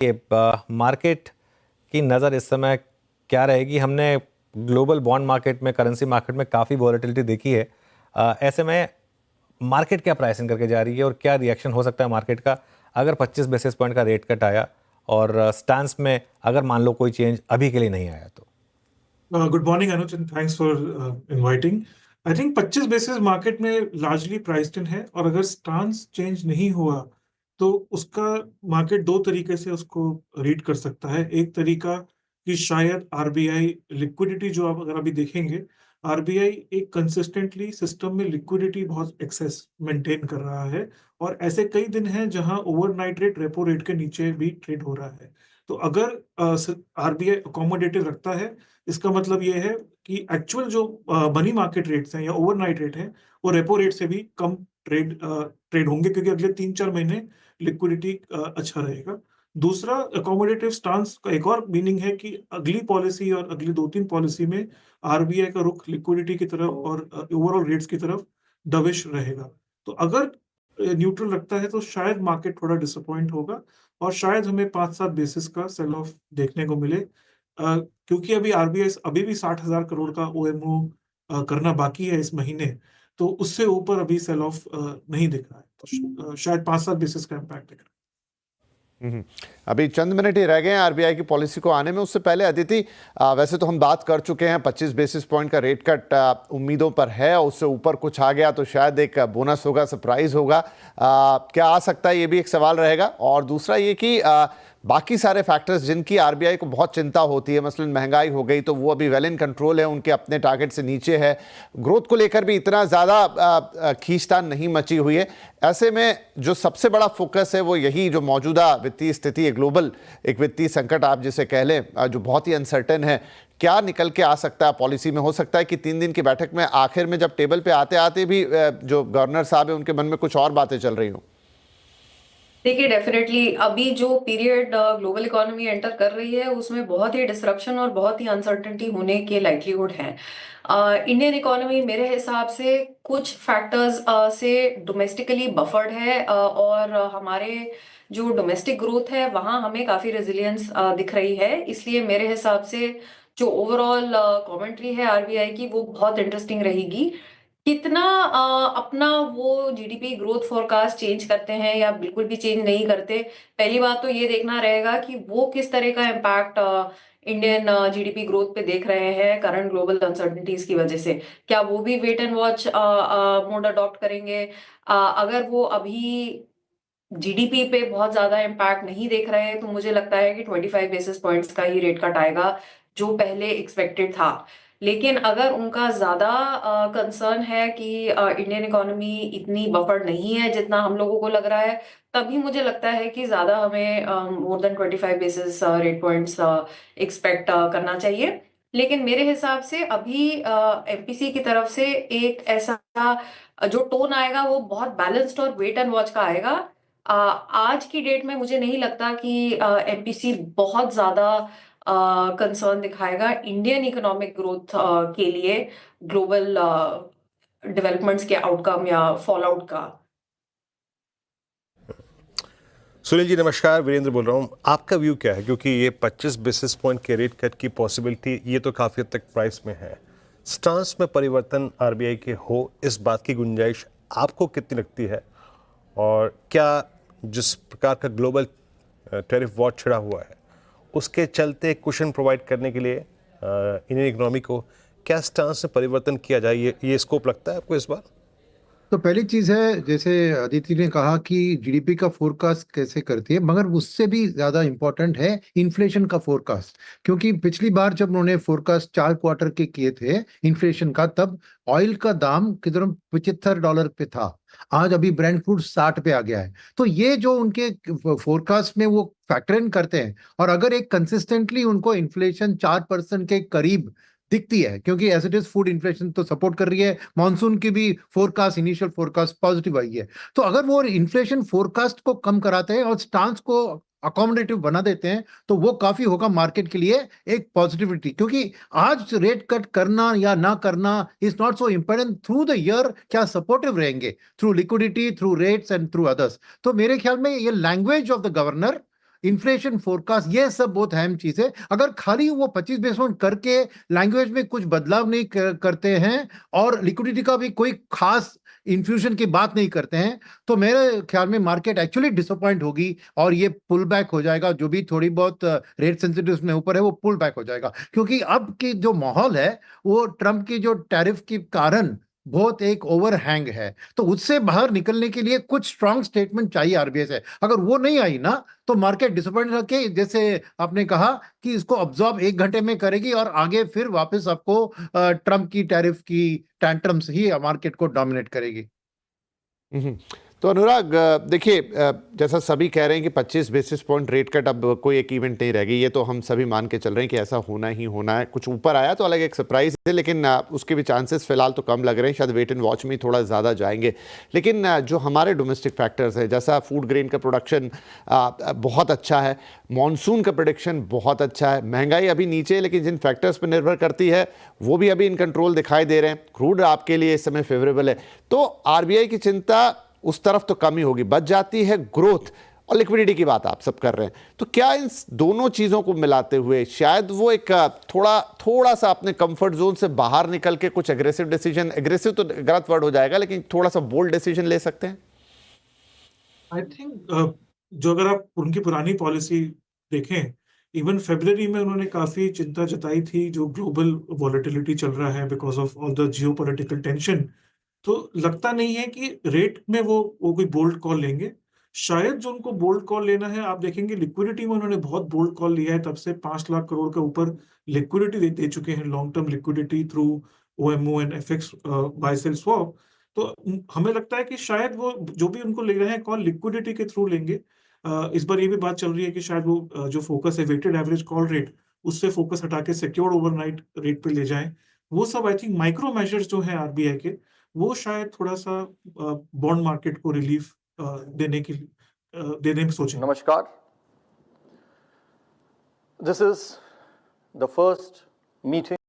Market की नज़र इस समय क्या रहेगी? हमने ग्लोबल बॉन्ड मार्केट में, करेंसी मार्केट में काफ़ी वॉलेटिलिटी देखी है। ऐसे में मार्केट क्या प्राइसिंग करके जा रही है और क्या रिएक्शन हो सकता है मार्केट का अगर 25 बेसिस पॉइंट का रेट कट आया और स्टांस में अगर मान लो कोई चेंज अभी के लिए नहीं आया तो? Good morning Anuj and thanks for inviting. I think 25 basis market में लार्जली प्राइस्ड इन है, और अगर स्टांस चेंज नहीं हुआ तो उसका मार्केट दो तरीके से उसको रीड कर सकता है। एक तरीका कि शायद आरबीआई लिक्विडिटी, जो आप अगर अभी देखेंगे, आरबीआई एक कंसिस्टेंटली सिस्टम में लिक्विडिटी बहुत एक्सेस मेंटेन कर रहा है, और ऐसे कई दिन हैं जहां ओवरनाइट रेट रेपो रेट के नीचे भी ट्रेड हो रहा है। तो अगर आरबीआई अकोमोडेटिव रखता है, इसका मतलब ये है कि एक्चुअल जो मनी मार्केट रेट्स हैं या ओवरनाइट रेट है, वो रेपो रेट से भी कम ट्रेड होंगे, क्योंकि अगले 3-4 महीने लिक्विडिटी अच्छा रहेगा। दूसरा, अकोमोडेटिव स्टांस का एक और मीनिंग है कि अगली पॉलिसी और अगली 2-3 पॉलिसी में आरबीआई का रुख लिक्विडिटी की तरफ और ओवरऑल रेट्स की तरफ डविश रहेगा। तो अगर न्यूट्रल रखता है तो शायद मार्केट थोड़ा डिसअपॉइंट होगा, और शायद हमें 5-7 बेसिस का सेल ऑफ देखने को मिले, क्योंकि अभी आरबीआई अभी भी 60,000 करोड़ का ओएमओ करना बाकी है इस महीने, तो उससे ऊपर अभी सेल ऑफ नहीं दिख रहा है। तो शायद 5-7 बेसिस का इम्पैक्ट दिख रहा है। अभी चंद मिनट ही रह गए हैं आरबीआई की पॉलिसी को आने में। उससे पहले अदिति, वैसे तो हम बात कर चुके हैं 25 बेसिस पॉइंट का रेट कट उम्मीदों पर है, उससे ऊपर कुछ आ गया तो शायद एक बोनस होगा, सरप्राइज होगा। क्या आ सकता है, ये भी एक सवाल रहेगा। और दूसरा ये कि बाकी सारे फैक्टर्स जिनकी आरबीआई को बहुत चिंता होती है, मसलन महंगाई हो गई तो वो अभी वेल इन कंट्रोल है, उनके अपने टारगेट से नीचे है, ग्रोथ को लेकर भी इतना ज़्यादा खींचतान नहीं मची हुई है। ऐसे में जो सबसे बड़ा फोकस है वो यही जो मौजूदा वित्तीय स्थिति है, ग्लोबल एक वित्तीय संकट आप जिसे कह लें, जो बहुत ही अनसर्टेन है, क्या निकल के आ सकता है पॉलिसी में? हो सकता है कि 3 दिन की बैठक में आखिर में जब टेबल पे आते आते भी जो गवर्नर साहब है उनके मन में कुछ और बातें चल रही हों। देखिए, डेफिनेटली अभी जो पीरियड ग्लोबल इकोनॉमी एंटर कर रही है उसमें बहुत ही डिसरप्शन और बहुत ही अनसर्टेनिटी होने के लाइक्लीहुड है। इंडियन इकोनॉमी मेरे हिसाब से कुछ फैक्टर्स से डोमेस्टिकली बफर्ड है, और हमारे जो डोमेस्टिक ग्रोथ है वहाँ हमें काफी रेजिलियंस दिख रही है। इसलिए मेरे हिसाब से जो ओवरऑल कमेंट्री है आरबीआई की वो बहुत इंटरेस्टिंग रहेगी। कितना अपना वो जीडीपी ग्रोथ फोरकास्ट चेंज करते हैं या बिल्कुल भी चेंज नहीं करते, पहली बात तो ये देखना रहेगा कि वो किस तरह का इम्पैक्ट इंडियन जीडीपी ग्रोथ पे देख रहे हैं करंट ग्लोबल अनसर्टेनिटीज की वजह से। क्या वो भी wait and watch mode adopt करेंगे? अगर वो अभी जीडीपी पे बहुत ज्यादा इम्पैक्ट नहीं देख रहे हैं तो मुझे लगता है कि 25 बेसिस पॉइंट्स का ही रेट कट आएगा, जो पहले एक्सपेक्टेड था। लेकिन अगर उनका ज्यादा कंसर्न है कि इंडियन इकोनॉमी इतनी बफर्ड नहीं है जितना हम लोगों को लग रहा है, तभी मुझे लगता है कि ज्यादा हमें more than 25 basis rate points expect करना चाहिए। लेकिन मेरे हिसाब से अभी एमपीसी की तरफ से एक ऐसा जो टोन आएगा वो बहुत बैलेंस्ड और वेट एंड वॉच का आएगा। आज की डेट में मुझे नहीं लगता कि एमपीसी बहुत ज्यादा कंसर्न दिखाएगा इंडियन इकोनॉमिक ग्रोथ के लिए ग्लोबल डेवलपमेंट्स के आउटकम या फॉल आउट का। सुनील जी नमस्कार, वीरेंद्र बोल रहा हूँ। आपका व्यू क्या है, क्योंकि ये 25 बेसिस पॉइंट के रेट कट की पॉसिबिलिटी ये तो काफ़ी हद तक प्राइस में है, स्टांस में परिवर्तन आरबीआई के हो, इस बात की गुंजाइश आपको कितनी लगती है? और क्या जिस प्रकार का ग्लोबल टैरिफ वॉर छिड़ा हुआ है उसके चलते कुशन प्रोवाइड करने के लिए इंडियन इकोनॉमी को क्या स्टांस में परिवर्तन किया जाए, ये स्कोप लगता है आपको इस बार? तो पहली चीज है, जैसे अदिति ने कहा कि जीडीपी का फोरकास्ट कैसे करती है, मगर उससे भी ज्यादा इंपॉर्टेंट है इन्फ्लेशन का फोरकास्ट। क्योंकि पिछली बार जब उन्होंने फोरकास्ट 4 क्वार्टर के किए थे इन्फ्लेशन का, तब ऑयल का दाम किधर $75 पे था, आज अभी ब्रेंट क्रूड 60 पे आ गया है। तो ये जो उनके फोरकास्ट में वो फैक्टर इन करते हैं, और अगर एक कंसिस्टेंटली उनको इन्फ्लेशन 4% के करीब दिखती है, क्योंकि as it is food inflation तो सपोर्ट कर रही है, मॉनसून की भी फोरकास्ट, इनिशियल फोरकास्ट पॉजिटिव आई है, तो अगर वो इन्फ्लेशन फोरकास्ट को कम कराते हैं और स्टांस को अकोमोडेटिव बना देते हैं तो वो काफी होगा मार्केट के लिए एक पॉजिटिविटी। क्योंकि आज रेट कट करना या ना करना is not so important, through the year क्या सपोर्टिव रहेंगे, through liquidity, through rates and through others. तो मेरे ख्याल में ये language of the governor inflation forecast, ये सब बहुत अहम चीज है। अगर खाली वो 25 बेसिस पॉइंट करके लैंग्वेज में कुछ बदलाव नहीं करते हैं और लिक्विडिटी का भी कोई खास इन्फ्यूजन की बात नहीं करते हैं, तो मेरे ख्याल में मार्केट एक्चुअली डिसअपॉइंट होगी और ये पुल बैक हो जाएगा। जो भी थोड़ी बहुत रेट सेंसिटिव में ऊपर है वो पुल बैक हो जाएगा, क्योंकि अब की जो माहौल है वो ट्रम्प की जो टैरिफ के कारण बहुत एक ओवरहैंग है। तो उससे बाहर निकलने के लिए कुछ स्ट्रांग स्टेटमेंट चाहिए आरबीआई से। अगर वो नहीं आई ना तो मार्केट डिसअपॉइंट रखे, जैसे आपने कहा कि इसको ऑब्जॉर्व 1 घंटे में करेगी और आगे फिर वापस आपको ट्रम्प की टैरिफ की टैंट्रम्स ही मार्केट को डोमिनेट करेगी। तो अनुराग, देखिए, जैसा सभी कह रहे हैं कि 25 बेसिस पॉइंट रेट कट अब कोई एक इवेंट नहीं रहेगी, ये तो हम सभी मान के चल रहे हैं कि ऐसा होना ही होना है। कुछ ऊपर आया तो अलग एक सरप्राइज है, लेकिन उसके भी चांसेस फिलहाल तो कम लग रहे हैं। शायद वेट एंड वॉच में थोड़ा ज़्यादा जाएंगे। लेकिन जो हमारे डोमेस्टिक फैक्टर्स हैं, जैसा फूड ग्रेन का प्रोडक्शन बहुत अच्छा है, मॉनसून का प्रोडिक्शन बहुत अच्छा है, महंगाई अभी नीचे है लेकिन जिन फैक्टर्स पर निर्भर करती है वो भी अभी इन कंट्रोल दिखाई दे रहे हैं, क्रूड आपके लिए इस समय फेवरेबल है, तो आरबीआई की चिंता उस तरफ तो कम ही होगी। बच जाती है ग्रोथ और लिक्विडिटी की बात आप सब कर रहे हैं। तो क्या इन दोनों चीज़ों को मिलाते हुए शायद वो एक थोड़ा सा अपने कंफर्ट जोन से बाहर निकल के कुछ एग्रेसिव डिसीजन, एग्रेसिव तो गलत वर्ड हो जाएगा, लेकिन थोड़ा सा बोल्ड डिसीजन ले सकते हैं? आई थिंक जो अगर आप उनकी पुरानी पॉलिसी देखें, इवन फरवरी में उन्होंने काफी चिंता जताई थी जो ग्लोबल वॉलेटिलिटी चल रहा है because of all the geopolitical tension. तो लगता नहीं है कि रेट में वो कोई बोल्ड कॉल लेंगे। शायद जो उनको बोल्ड कॉल लेना है, आप देखेंगे लिक्विडिटी में उन्होंने बहुत बोल्ड कॉल लिया है, तब से 5 लाख करोड़ का ऊपर लिक्विडिटी दे चुके हैं, long term liquidity through OMO and FX buy sell swap. तो हमें लगता है कि शायद वो जो भी उनको ले रहे हैं कॉल लिक्विडिटी के थ्रू लेंगे। इस बार ये भी बात चल रही है कि शायद वो जो फोकस है वेटेड एवरेज कॉल रेट, उससे फोकस हटा के सिक्योर्ड ओवरनाइट रेट पे ले जाएं। वो सब आई थिंक माइक्रो मेजर्स जो है आरबीआई के, वो शायद थोड़ा सा बॉन्ड मार्केट को रिलीफ देने में सोचें। Namaskar. This is the first meeting